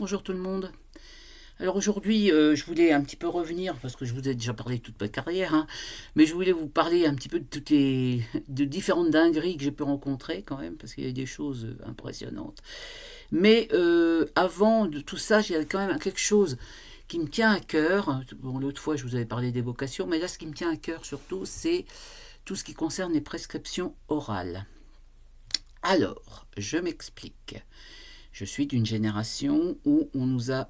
Bonjour tout le monde. Alors aujourd'hui, je voulais un petit peu revenir, parce que je vous ai déjà parlé de toute ma carrière, hein, mais je voulais vous parler un petit peu de de différentes dingueries que j'ai pu rencontrer quand même, parce qu'il y a des choses impressionnantes. Mais avant de tout ça, il y a quand même quelque chose qui me tient à cœur. Bon, l'autre fois, je vous avais parlé des vocations, mais là, ce qui me tient à cœur surtout, c'est tout ce qui concerne les prescriptions orales. Alors, je m'explique. Je suis d'une génération où on nous a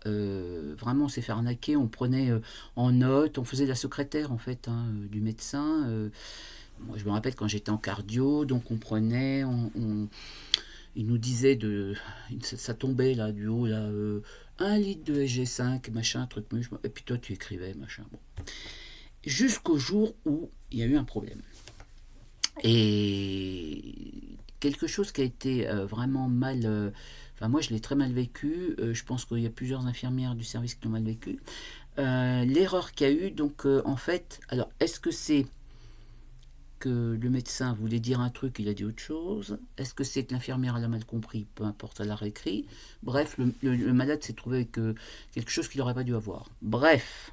vraiment, on s'est fait arnaquer, on prenait en note, on faisait la secrétaire en fait du médecin. Moi, je me rappelle quand j'étais en cardio, donc on prenait, il nous disait ça tombait là du haut là, 1 litre de SG5, machin, truc, et puis toi tu écrivais, machin. Bon. Jusqu'au jour où il y a eu un problème. Et quelque chose qui a été vraiment mal. Enfin, moi, je l'ai très mal vécu. Je pense qu'il y a plusieurs infirmières du service qui l'ont mal vécu. L'erreur qu'il y a eu, donc, en fait, alors, est-ce que c'est que le médecin voulait dire un truc, il a dit autre chose? Est-ce que c'est que l'infirmière elle a mal compris? Peu importe, elle a réécrit. Bref, le malade s'est trouvé avec quelque chose qu'il n'aurait pas dû avoir. Bref,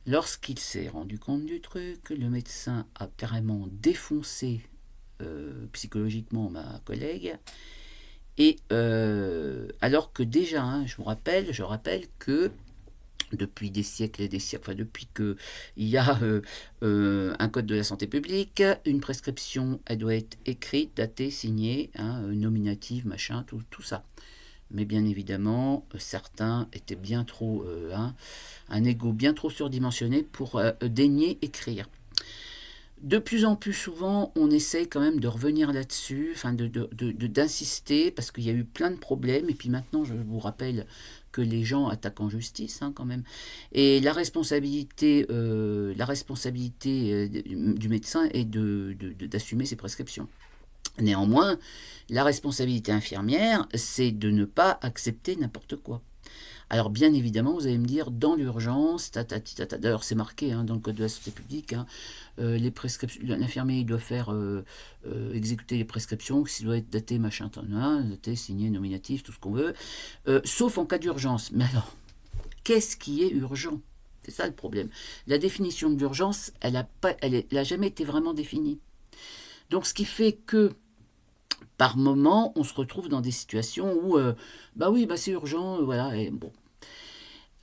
lorsqu'il s'est rendu compte du truc, le médecin a carrément défoncé psychologiquement ma collègue. Et alors que déjà, hein, je rappelle que depuis des siècles et des siècles, enfin depuis qu'il y a un code de la santé publique, une prescription, elle doit être écrite, datée, signée, hein, nominative, machin, tout ça. Mais bien évidemment, certains étaient bien trop, un ego bien trop surdimensionné pour daigner écrire. De plus en plus souvent, on essaye quand même de revenir là-dessus, enfin d'insister, parce qu'il y a eu plein de problèmes, et puis maintenant, je vous rappelle que les gens attaquent en justice, hein, quand même. Et la responsabilité du médecin est d'assumer ses prescriptions. Néanmoins, la responsabilité infirmière, c'est de ne pas accepter n'importe quoi. Alors bien évidemment, vous allez me dire, dans l'urgence, d'ailleurs c'est marqué dans le code de la santé publique, les prescriptions, l'infirmier il doit faire exécuter les prescriptions, s'il doit être daté, machin, daté, signé, nominatif, tout ce qu'on veut, sauf en cas d'urgence. Mais alors, qu'est-ce qui est urgent? C'est ça le problème. La définition de l'urgence, elle n'a jamais été vraiment définie. Donc ce qui fait que par moment, on se retrouve dans des situations où, bah oui, bah c'est urgent, voilà, et bon.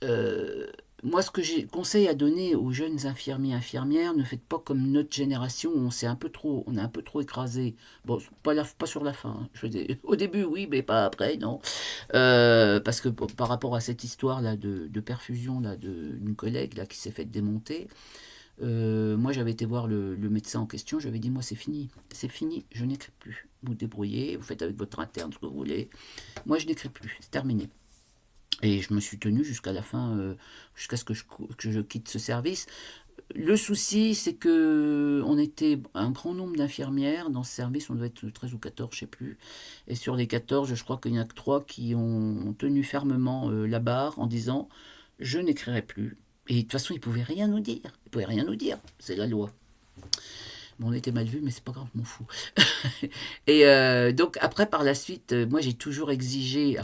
Euh, Moi, ce que j'ai conseil à donner aux jeunes infirmiers, infirmières, ne faites pas comme notre génération où on est un peu trop écrasé. Bon, pas sur la fin, hein. Au début, oui, mais pas après, non. Parce que par rapport à cette histoire là de perfusion là d'une collègue là qui s'est faite démonter, moi, j'avais été voir le médecin en question, j'avais dit, moi, c'est fini, je n'écris plus. Vous débrouillez, vous faites avec votre interne ce que vous voulez. Moi, je n'écris plus, c'est terminé. Et je me suis tenu jusqu'à la fin, jusqu'à ce que je quitte ce service. Le souci, c'est que on était un grand nombre d'infirmières dans ce service, on devait être 13 ou 14, je ne sais plus. Et sur les 14, je crois qu'il y en a que 3 qui ont tenu fermement la barre en disant je n'écrirai plus. Et de toute façon, ils ne pouvaient rien nous dire. Ils ne pouvaient rien nous dire. C'est la loi. Bon, on était mal vus, mais c'est pas grave, je m'en fous. Et donc, après, par la suite, moi, j'ai toujours exigé.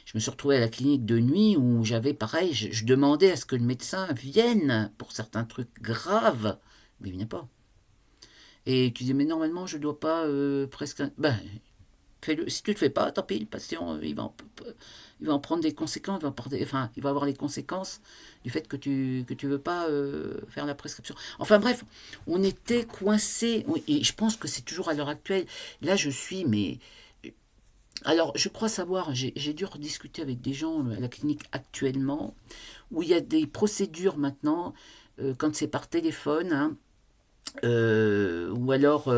Je me suis retrouvé à la clinique de nuit où j'avais pareil, je demandais à ce que le médecin vienne pour certains trucs graves, mais il venait pas. Et tu dis, mais normalement, je dois pas presque. Ben, fais-le. Si tu le fais pas, tant pis, le patient, il va en prendre des conséquences, enfin, il va avoir les conséquences du fait que tu veux pas faire la prescription. Enfin bref, on était coincés, et je pense que c'est toujours à l'heure actuelle. Là, je suis, mais alors, je crois savoir, j'ai dû rediscuter avec des gens à la clinique actuellement, où il y a des procédures maintenant, quand c'est par téléphone, hein, ou alors,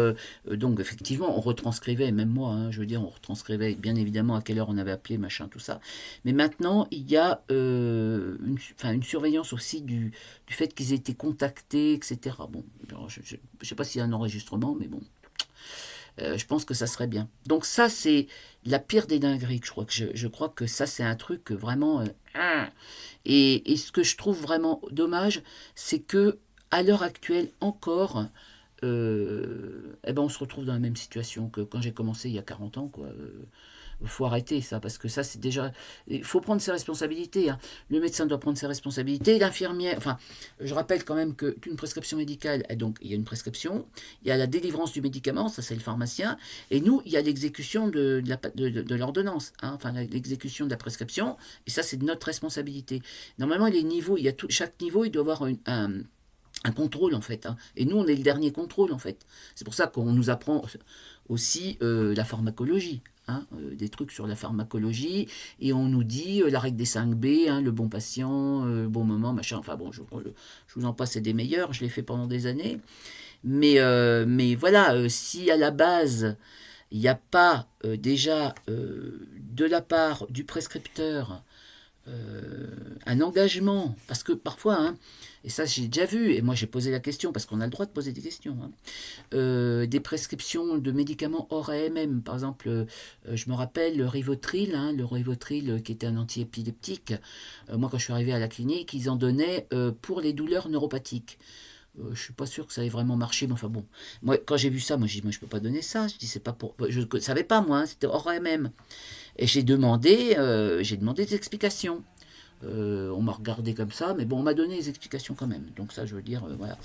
donc effectivement, on retranscrivait, même moi, hein, je veux dire, on retranscrivait bien évidemment à quelle heure on avait appelé, machin, tout ça. Mais maintenant, il y a enfin, une surveillance aussi du fait qu'ils aient été contactés, etc. Bon, alors, je ne sais pas s'il y a un enregistrement, mais bon, je pense que ça serait bien. Donc ça, c'est la pire des dingueries, je crois que ça, c'est un truc vraiment... et ce que je trouve vraiment dommage, c'est que à l'heure actuelle encore, eh ben on se retrouve dans la même situation que quand j'ai commencé il y a 40 ans. Quoi. Il faut arrêter ça, parce que ça, c'est déjà... Il faut prendre ses responsabilités. Hein. Le médecin doit prendre ses responsabilités. L'infirmière... Enfin, je rappelle quand même qu'une prescription médicale, donc il y a une prescription, il y a la délivrance du médicament, ça c'est le pharmacien, et nous, il y a l'exécution de l'ordonnance, hein, enfin l'exécution de la prescription, et ça c'est de notre responsabilité. Normalement, les niveaux, chaque niveau, il doit avoir un contrôle en fait. Hein. Et nous, on est le dernier contrôle en fait. C'est pour ça qu'on nous apprend aussi la pharmacologie. Hein, des trucs sur la pharmacologie, et on nous dit la règle des 5 B, hein, le bon patient, le bon moment, machin. Enfin bon, je vous en passe, c'est des meilleurs, je l'ai fait pendant des années. Mais voilà, si à la base, il n'y a pas déjà de la part du prescripteur un engagement, parce que parfois, hein, et ça j'ai déjà vu, et moi j'ai posé la question, parce qu'on a le droit de poser des questions, hein, des prescriptions de médicaments hors AMM, par exemple, je me rappelle le Rivotril qui était un antiépileptique, moi quand je suis arrivé à la clinique, ils en donnaient pour les douleurs neuropathiques. Je suis pas sûr que ça ait vraiment marché, mais enfin bon. Moi, quand j'ai vu ça, moi, je dis, moi, je peux pas donner ça. Je dis, c'est pas pour. Je ne savais pas, moi, hein, c'était hors AMM. Et j'ai demandé des explications. On m'a regardé comme ça, mais bon, on m'a donné des explications quand même. Donc ça, je veux dire, voilà.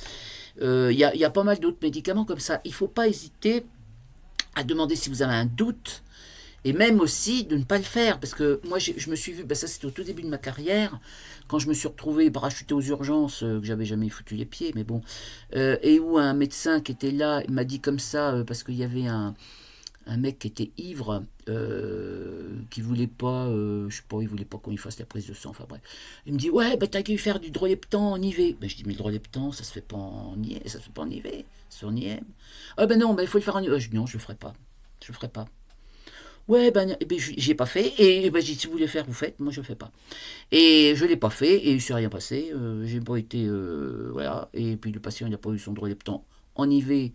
Y a pas mal d'autres médicaments comme ça. Il ne faut pas hésiter à demander si vous avez un doute, et même aussi de ne pas le faire, parce que moi je me suis vu, ça c'était au tout début de ma carrière, quand je me suis retrouvé parachuté aux urgences, que j'avais jamais foutu les pieds, mais bon, et où un médecin qui était là m'a dit comme ça, parce qu'il y avait un mec qui était ivre, qui voulait pas, je sais pas, il voulait pas qu'on lui fasse la prise de sang, enfin bref. Il me dit, ouais, t'as qu'à faire du droléptan en IV. Je dis, mais le droléptan, ça se fait pas en IV, ça se fait pas en IV, c'est en IM. Ah non, il faut le faire en IV. Je dis, non, je le ferai pas, je le ferai pas. Ouais, j'ai pas fait, et j'ai dit, si vous voulez faire, vous faites, moi je le fais pas. Et je l'ai pas fait, et il s'est rien passé, j'ai pas été, voilà, et puis le patient, il n'a pas eu son droléptan en IV,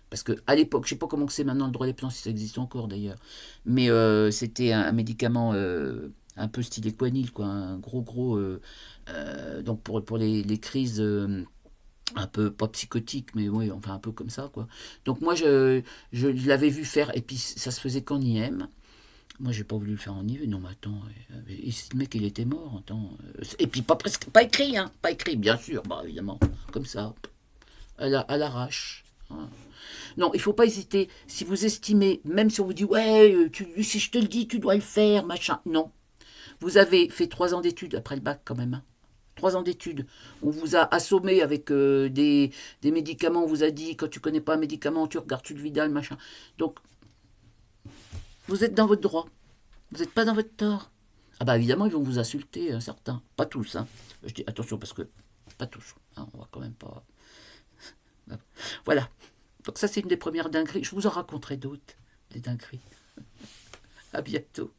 parce que à l'époque, je sais pas comment c'est maintenant le droléptan, si ça existe encore d'ailleurs, mais c'était un médicament un peu style Equanil, quoi, un gros, donc pour les crises un peu pas psychotiques, mais oui, enfin un peu comme ça, quoi. Donc moi, je l'avais vu faire, et puis ça se faisait qu'en IM. Moi, j'ai pas voulu le faire en IV. Non, mais attends, le mec, il était mort. Attends, et puis pas écrit, hein, pas écrit, bien sûr, bah évidemment, comme ça, à l'arrache. Hein. Non, il faut pas hésiter. Si vous estimez, même si on vous dit, ouais, si je te le dis, tu dois le faire, machin. Non. Vous avez fait 3 ans d'études après le bac, quand même. Hein. 3 ans d'études. On vous a assommé avec des médicaments. On vous a dit, quand tu connais pas un médicament, tu regardes sur le Vidal, machin. Donc, vous êtes dans votre droit. Vous n'êtes pas dans votre tort. Ah bah évidemment, ils vont vous insulter, certains. Pas tous. Hein. Je dis attention, parce que pas tous. Hein, on va quand même pas... Voilà. Donc ça, c'est une des premières dingueries. Je vous en raconterai d'autres, des dingueries. À bientôt.